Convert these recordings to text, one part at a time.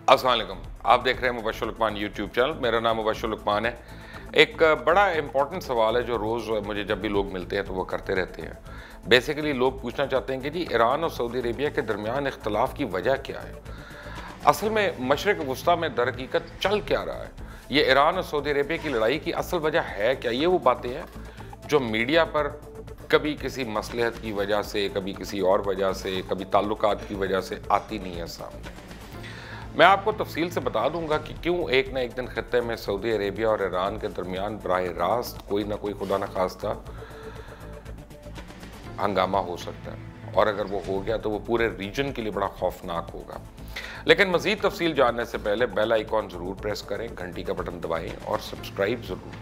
अस्सलाम वालेकुम। आप देख रहे हैं मुबश्शिर लुकमान यूट्यूब चैनल। मेरा नाम मुबश्शिर लुकमान है। एक बड़ा इंपॉर्टेंट सवाल है जो रोज़ मुझे जब भी लोग मिलते हैं तो वो करते रहते हैं। बेसिकली लोग पूछना चाहते हैं कि जी ईरान और सऊदी अरेबिया के दरमियान इख्तलाफ की वजह क्या है। असल में मशरिक़ वस्ता में दरहकीकत चल क्या रहा है, ये ईरान और सऊदी अरेबिया की लड़ाई की असल वजह है क्या। ये वो बातें हैं जो मीडिया पर कभी किसी मसलहत की वजह से, कभी किसी और वजह से, कभी ताल्लुकात की वजह से आती नहीं है सामने। मैं आपको तफसील से बता दूंगा कि क्यों एक ना एक दिन खत्ते में सऊदी अरेबिया और ईरान के दरमियान बराह रास्त कोई ना कोई खुदा न खास्ता हंगामा हो सकता है, और अगर वो हो गया तो वो पूरे रीजन के लिए बड़ा खौफनाक होगा। लेकिन मज़ीद तफसील जानने से पहले बेल आइकॉन ज़रूर प्रेस करें, घंटी का बटन दबाएं और सब्सक्राइब ज़रूर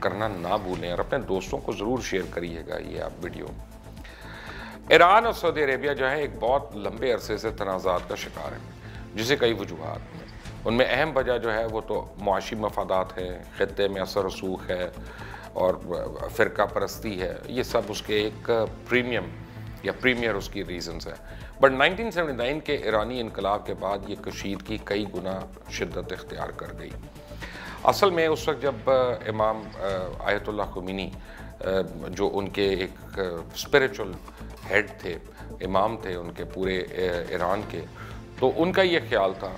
करना ना भूलें, और अपने दोस्तों को ज़रूर शेयर करिएगा ये आप वीडियो। ईरान और सऊदी अरेबिया जो है एक बहुत लंबे अरसे से तनाज़ात का शिकार है, जिसे कई वजूहात हैं। उनमें अहम वजह जो है वो तो मुआशी मफादात है, ख़ित्ते में असर रसूख है और फ़िरका परस्ती है। ये सब उसके एक प्रीमियर उसकी रीज़न्स हैं। बट 1979 के ईरानी इनकलाब के बाद ये कशीदगी कई गुना शिद्दत इख्तियार कर गई। असल में उस वक्त जब इमाम आयतुल्लाह ख़ुमैनी जो उनके एक स्पिरिचुअल हेड थे, इमाम थे उनके पूरे ईरान के, तो उनका ये ख्याल था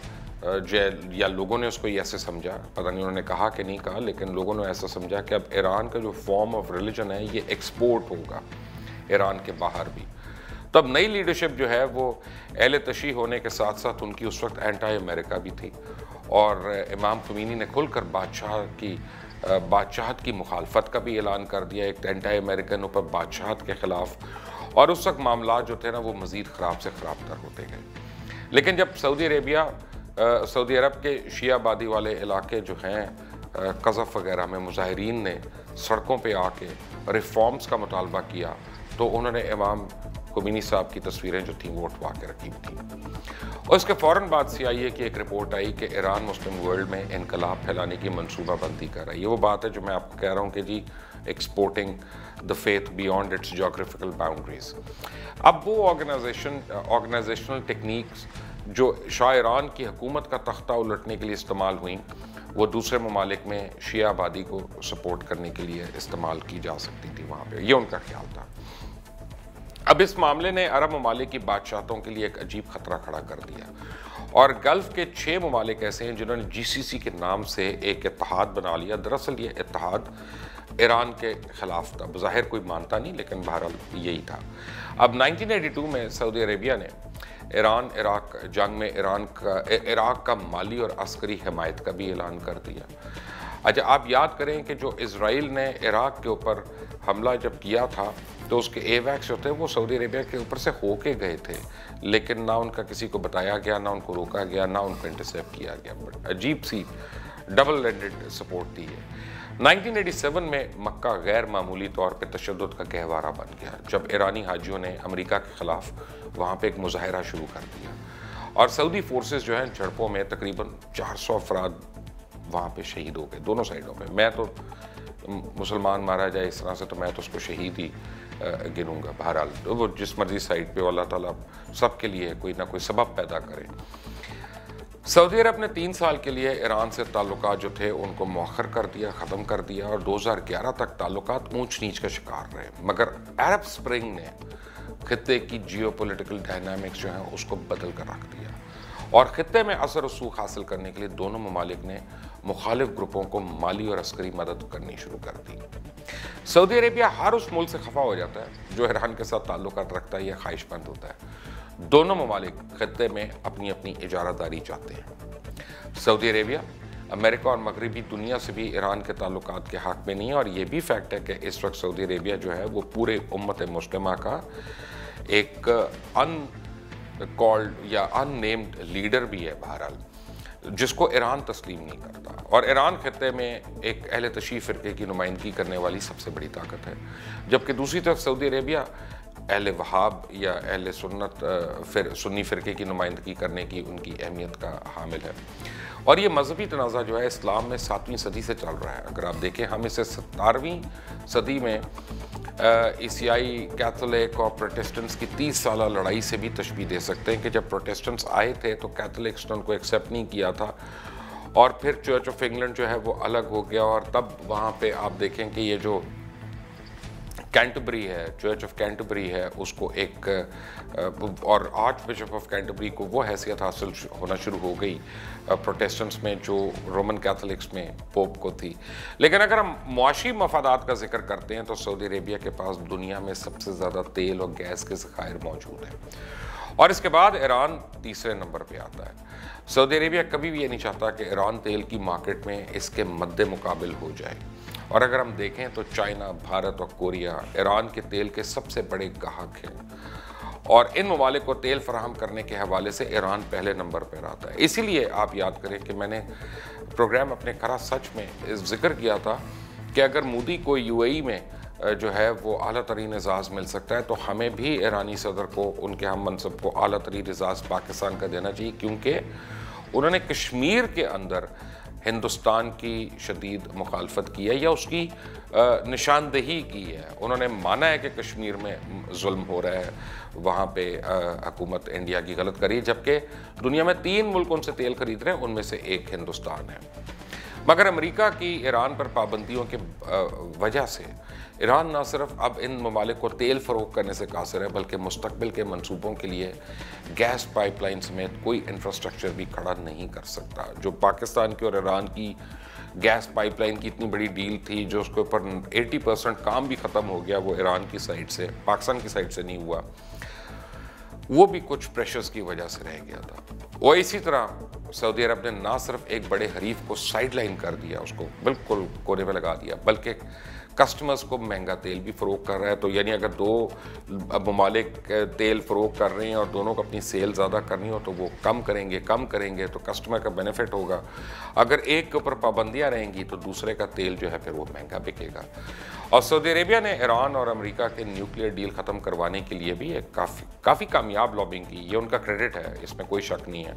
या लोगों ने उसको ये ऐसे समझा, पता नहीं उन्होंने कहा कि नहीं कहा, लेकिन लोगों ने ऐसा समझा कि अब ईरान का जो फॉर्म ऑफ रिलीजन है ये एक्सपोर्ट होगा ईरान के बाहर भी। तब नई लीडरशिप जो है वो अहले तशी होने के साथ साथ उनकी उस वक्त एंटी अमेरिका भी थी, और इमाम ख़ुमैनी ने खुलकर बादशाहत की मुखालफत का भी ऐलान कर दिया, एक एंटी अमेरिकन ऊपर बादशाहत के ख़िलाफ़। और उस वक्त मामला जो थे ना वो मज़ीद ख़राब से ख़राब तर होते गए। लेकिन जब सऊदी अरब के शियाबादी वाले इलाके जो हैं कज़फ़ वगैरह में मुजाहिरीन ने सड़कों पे आके रिफॉर्म्स का मुतालबा किया, तो उन्होंने इमाम ख़ुमैनी साहब की तस्वीरें जो थी वो उठवा के रखी थी। और इसके फ़ौरन बाद CIA की एक रिपोर्ट आई कि ईरान मुस्लिम वर्ल्ड में इनकलाब फैलाने की मनसूबाबंदी कर रहा है। ये वो बात है जो मैं आपको कह रहा हूँ कि जी exporting the faith beyond its geographical boundaries. अब वो ऑर्गेनाइजेशनल टेक्निक्स जो शाह ईरान की हुकूमत का तख्ता उलटने के लिए इस्तेमाल हुई, वो दूसरे ममालिक में शिया आबादी को सपोर्ट करने के लिए इस्तेमाल की जा सकती थी वहाँ पे, ये उनका ख्याल था। अब इस मामले ने अरब ममालिक की बादशाहतों के लिए एक अजीब खतरा खड़ा कर दिया, और गल्फ़ के 6 ममालिक ऐसे हैं जिन्होंने GCC के नाम से एक इत्तेहाद बना लिया। दरअसल ये इत्तेहाद ईरान के ख़िलाफ़ था, बज़ाहिर कोई मानता नहीं, लेकिन बहरहाल यही था। अब 1982 में सऊदी अरेबिया ने ईरान इराक जंग में इराक का माली और अस्करी हिमायत का भी ऐलान कर दिया। अच्छा, आप याद करें कि जो इज़राइल ने इराक के ऊपर हमला जब किया था तो उसके एवैक्स जो थे वो सऊदी अरेबिया के ऊपर से होके गए थे, लेकिन ना उनका किसी को बताया गया, ना उनको रोका गया, ना उनको इंटरसेप्ट किया गया। बट अजीब सी डबल एंडेड सपोर्ट दी है। 1987 में मक्का गैर मामूली तौर पर तशद्दुद का गहवारा बन गया, जब ईरानी हाजियों ने अमेरिका के ख़िलाफ़ वहाँ पे एक मुजाहिरा शुरू कर दिया, और सऊदी फोर्सेस जो हैं झड़पों में तकरीबन 400 अफराद वहाँ पे शहीद हो गए दोनों साइडों पे। मैं तो मुसलमान मारा जाए इस तरह से तो मैं तो उसको शहीद ही गिनूँगा। बहरहाल वो जिस मर्जी साइड पे अल्लाह ताला सबके लिए कोई ना कोई सबब पैदा करे। सऊदी अरब ने 3 साल के लिए ईरान से ताल्लुकात जो थे उनको मौखर कर दिया, ख़त्म कर दिया, और 2011 तक ताल्लुकात ऊंच नीच का शिकार रहे। मगर अरब स्प्रिंग ने खित्ते की जियोपॉलिटिकल डायनामिक्स जो है उसको बदल कर रख दिया, और खित्ते में असर रसूख हासिल करने के लिए दोनों ममालिक ने मुखालिफ ग्रुपों को माली और अस्करी मदद करनी शुरू कर दी। सऊदी अरेबिया हर उस मुल्क से खफा हो जाता है जो ईरान के साथ ताल्लुकात रखता है या ख्वाहिशमंद होता है। दोनों ममालिक खित्ते में अपनी अपनी इजारादारी चाहते हैं। सऊदी अरेबिया अमेरिका और मगरबी दुनिया से भी ईरान के ताल्लुकात के हक़ में नहीं है, और ये भी फैक्ट है कि इस वक्त सऊदी अरेबिया जो है वो पूरे उम्मत मुस्लिमा का एक अनकॉल्ड या अननेम्ड लीडर भी है बहरहाल, जिसको ईरान तस्लीम नहीं करता। और ईरान खित्ते में एक अहले तशी फ़िरके की नुमाइंदगी करने वाली सबसे बड़ी ताकत है, जबकि दूसरी तरफ सऊदी अरेबिया अहले वहाब या अहले सुन्नी फ़िरके की नुमाइंदगी करने की उनकी अहमियत का हामिल है। और ये मजहबी तनाज़ा जो है इस्लाम में 7वीं सदी से चल रहा है। अगर आप देखें, हम इसे 17वीं सदी में ईसाई, कैथोलिक और प्रोटेस्टेंट्स की 30 साल लड़ाई से भी तशबीह दे सकते हैं कि जब प्रोटेस्टेंट्स आए थे तो कैथोलिक्स ने उनको एक्सेप्ट नहीं किया था और फिर चर्च ऑफ इंग्लैंड जो है वो अलग हो गया और तब वहाँ पे आप देखें कि ये जो कैंटरबरी है, चर्च ऑफ कैंटरबरी है, उसको एक और आर्च बिशप ऑफ कैंटरबरी को वो हैसियत हासिल होना शुरू हो गई प्रोटेस्टेंट्स में जो रोमन कैथोलिक्स में पोप को थी। लेकिन अगर हम मुआशी मफादात का जिक्र करते हैं तो सऊदी अरेबिया के पास दुनिया में सबसे ज़्यादा तेल और गैस के ज़खायर मौजूद हैं और इसके बाद ईरान तीसरे नंबर पे आता है। सऊदी अरेबिया कभी भी ये नहीं चाहता कि ईरान तेल की मार्केट में इसके मद्दे मुकाबिल हो जाए और अगर हम देखें तो चाइना, भारत और कोरिया ईरान के तेल के सबसे बड़े ग्राहक हैं और इन ममालिक को तेल फराहम करने के हवाले से ईरान पहले नंबर पर आता है। इसीलिए आप याद करें कि मैंने प्रोग्राम अपने खरा सच में जिक्र किया था कि अगर मोदी को यूएई में जो है वो आला तरीन एजाज़ मिल सकता है तो हमें भी ईरानी सदर को, उनके हम मनसब को आला तरीन एजाज़ पाकिस्तान का देना चाहिए, क्योंकि उन्होंने कश्मीर के अंदर हिंदुस्तान की शदीद मुखालफत की है या उसकी निशानदेही की है। उन्होंने माना है कि कश्मीर में जुल्म हो रहा है, वहाँ पे हुकूमत इंडिया की गलत करी, जबकि दुनिया में 3 मुल्क उनसे तेल खरीद रहे हैं, उनमें से एक हिंदुस्तान है। मगर अमेरिका की ईरान पर पाबंदियों के वजह से ईरान न सिर्फ अब इन ममालिक को तेल फ़रोख्त करने से कासिर है बल्कि मुस्तकबिल के मंसूबों के लिए गैस पाइपलाइन समेत कोई इंफ्रास्ट्रक्चर भी खड़ा नहीं कर सकता। जो पाकिस्तान की और ईरान की गैस पाइपलाइन की इतनी बड़ी डील थी, जो उसके ऊपर 80% काम भी ख़त्म हो गया, वो ईरान की साइड से, पाकिस्तान की साइड से नहीं हुआ, वो भी कुछ प्रेशर्स की वजह से रह गया था। वो इसी तरह सऊदी अरब ने ना सिर्फ एक बड़े हरीफ को साइड लाइन कर दिया, उसको बिल्कुल कोने में लगा दिया, बल्कि कस्टमर्स को महंगा तेल भी फ़रोख्त कर रहा है। तो यानी अगर 2 ममालिक तेल फ़रोख्त कर रहे हैं और दोनों को अपनी सेल ज़्यादा करनी हो तो वो कम करेंगे तो कस्टमर का बेनिफिट होगा। अगर एक के ऊपर पाबंदियाँ रहेंगी तो दूसरे का तेल जो है फिर वो महंगा बिकेगा। और सऊदी अरेबिया ने ईरान और अमेरिका के न्यूक्लियर डील ख़त्म करवाने के लिए भी एक काफ़ी कामयाब लॉबिंग की, ये उनका क्रेडिट है, इसमें कोई शक नहीं है।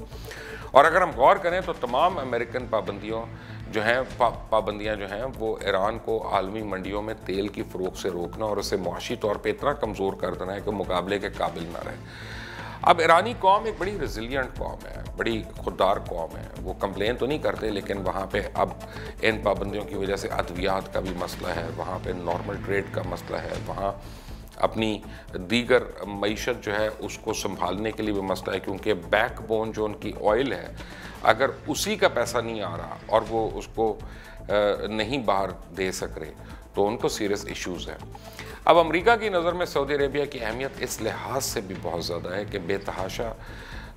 और अगर हम गौर करें तो तमाम अमेरिकन पाबंदियाँ जो हैं वो ईरान को आलमी मंडियों में तेल की फ़रोख्त से रोकना और उसे मुआशी तौर पे इतना कमज़ोर कर देना है कि मुकाबले के काबिल ना रहे। अब ईरानी कौम एक बड़ी रेजिलियंट कौम है, बड़ी खुददार कौम है, वो कंप्लेन तो नहीं करते, लेकिन वहाँ पे अब इन पाबंदियों की वजह से अद्वियात का भी मसला है, वहाँ पे नॉर्मल ट्रेड का मसला है, वहाँ अपनी दीगर मईशत जो है उसको संभालने के लिए भी मसला है, क्योंकि बैकबोन जो उनकी ऑयल है, अगर उसी का पैसा नहीं आ रहा और वो उसको नहीं बाहर दे सक रहे तो उनको सीरियस इश्यूज़ हैं। अब अमेरिका की नज़र में सऊदी अरेबिया की अहमियत इस लिहाज से भी बहुत ज़्यादा है कि बेतहाशा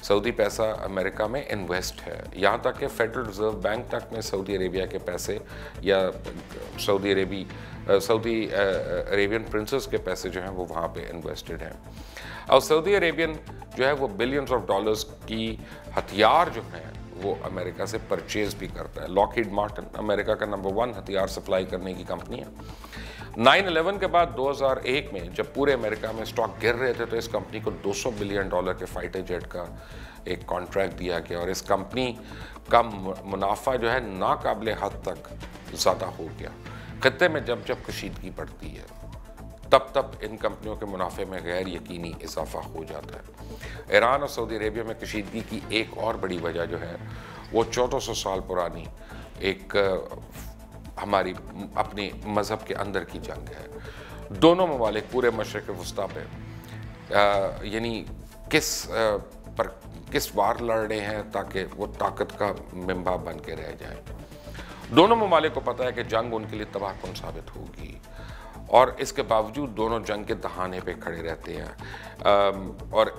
सऊदी पैसा अमेरिका में इन्वेस्ट है, यहाँ तक कि फेडरल रिज़र्व बैंक तक में सऊदी अरेबिया के पैसे या सऊदी अरेबियन प्रिंसेस के पैसे जो हैं वो वहाँ पे इन्वेस्टेड हैं। और सऊदी अरेबियन जो है वो बिलियंस ऑफ डॉलर्स की हथियार जो हैं वो अमेरिका से परचेज़ भी करता है। लॉकहीड मार्टिन अमेरिका का नंबर 1 हथियार सप्लाई करने की कंपनी है। 9/11 के बाद 2001 में जब पूरे अमेरिका में स्टॉक गिर रहे थे तो इस कंपनी को $200 बिलियन के फाइटर जेट का एक कॉन्ट्रैक्ट दिया गया और इस कंपनी का मुनाफा जो है नाकाबिले हद तक ज़्यादा हो गया। खत्ते में जब जब कशीदगी बढ़ती है तब इन कंपनियों के मुनाफे में गैर यकीनी इजाफा हो जाता है। ईरान और सऊदी अरेबिया में कशीदगी की एक और बड़ी वजह जो है वो 1400 साल पुरानी एक हमारी अपनी मज़हब के अंदर की जंग है। दोनों ममालिक पूरे मशरिक़ वस्ता पे यानी किस वार लड़ रहे हैं ताकि वो ताकत का मिंबा बन के रह जाए। दोनों ममालिक को पता है कि जंग उनके लिए तबाहकुन साबित होगी और इसके बावजूद दोनों जंग के दहाने पे खड़े रहते हैं। और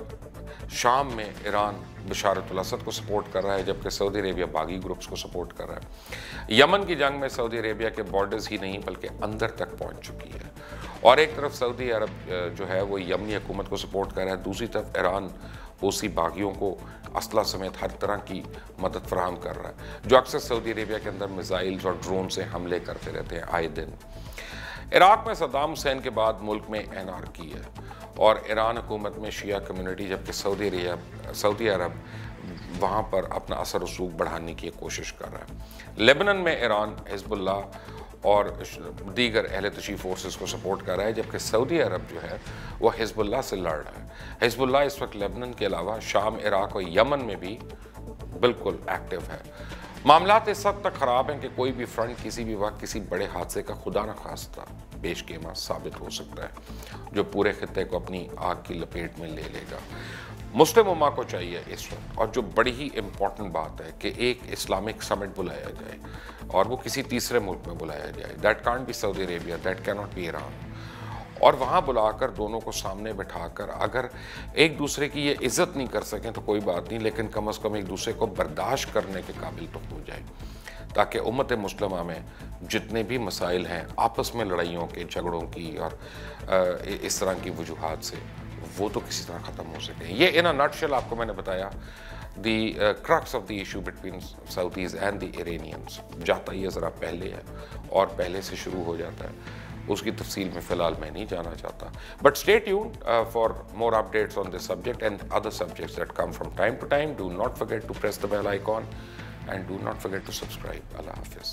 शाम में ईरान बशारतुल असद को सपोर्ट कर रहा है जबकि सऊदी अरेबिया बागी ग्रुप्स को सपोर्ट कर रहा है। यमन की जंग में सऊदी अरेबिया के बॉर्डर्स ही नहीं बल्कि अंदर तक पहुंच चुकी है और एक तरफ सऊदी अरब जो है वो यमनी हुकूमत को सपोर्ट कर रहा है, दूसरी तरफ ईरान ओसी बागियों को असला समेत हर तरह की मदद फराहम कर रहा है, जो अक्सर सऊदी अरेबिया के अंदर मिसाइल्स और ड्रोन से हमले करते रहते हैं आए दिन। इराक में सद्दाम हुसैन के बाद मुल्क में एनआरकी है और ईरान हुकूमत में शिया कम्युनिटी, जबकि सऊदी अरब वहाँ पर अपना असर रसूख बढ़ाने की कोशिश कर रहा है। लेबनान में ईरान, हिजबुल्लाह और दीगर अहले तशीफ फोर्सेस को सपोर्ट कर रहा है, जबकि सऊदी अरब जो है वह हिजबुल्लाह से लड़ रहा है। हिजबुल्लाह इस वक्त लेबनान के अलावा शाम, इराक और यमन में भी बिल्कुल एक्टिव है। मामलात इस हद तक ख़राब हैं कि कोई भी फ्रंट किसी भी वक्त किसी बड़े हादसे का खुदा न खास्ता पेशकेमा साबित हो सकता है, जो पूरे खित्ते को अपनी आग की लपेट में ले लेगा। मुस्लिम उम्मा को चाहिए इस वक्त, और जो बड़ी ही इम्पॉर्टेंट बात है, कि एक इस्लामिक समिट बुलाया जाए और वो किसी तीसरे मुल्क में बुलाया जाए। That can't be Saudi Arabia, that can not be Iran. और वहाँ बुलाकर दोनों को सामने बिठाकर अगर एक दूसरे की ये इज़्ज़त नहीं कर सकें तो कोई बात नहीं, लेकिन कम अज़ कम एक दूसरे को बर्दाश्त करने के काबिल तो हो जाए, ताकि उम्मत मुस्लिमा में जितने भी मसाइल हैं आपस में लड़ाइयों के, झगड़ों की और इस तरह की वजूहात से, वो तो किसी तरह ख़त्म हो सके। ये इन अ नटशेल आपको मैंने बताया the crux of the issue between Saudis and the Iranians. जाता ये ज़रा पहले है और पहले से शुरू हो जाता है, उसकी तफसील में फ़िलहाल मैं नहीं जाना चाहता। But stay tuned for more updates on this subject and other subjects that come from time to time. Do not forget to press the bell icon and do not forget to subscribe. Allah Hafiz.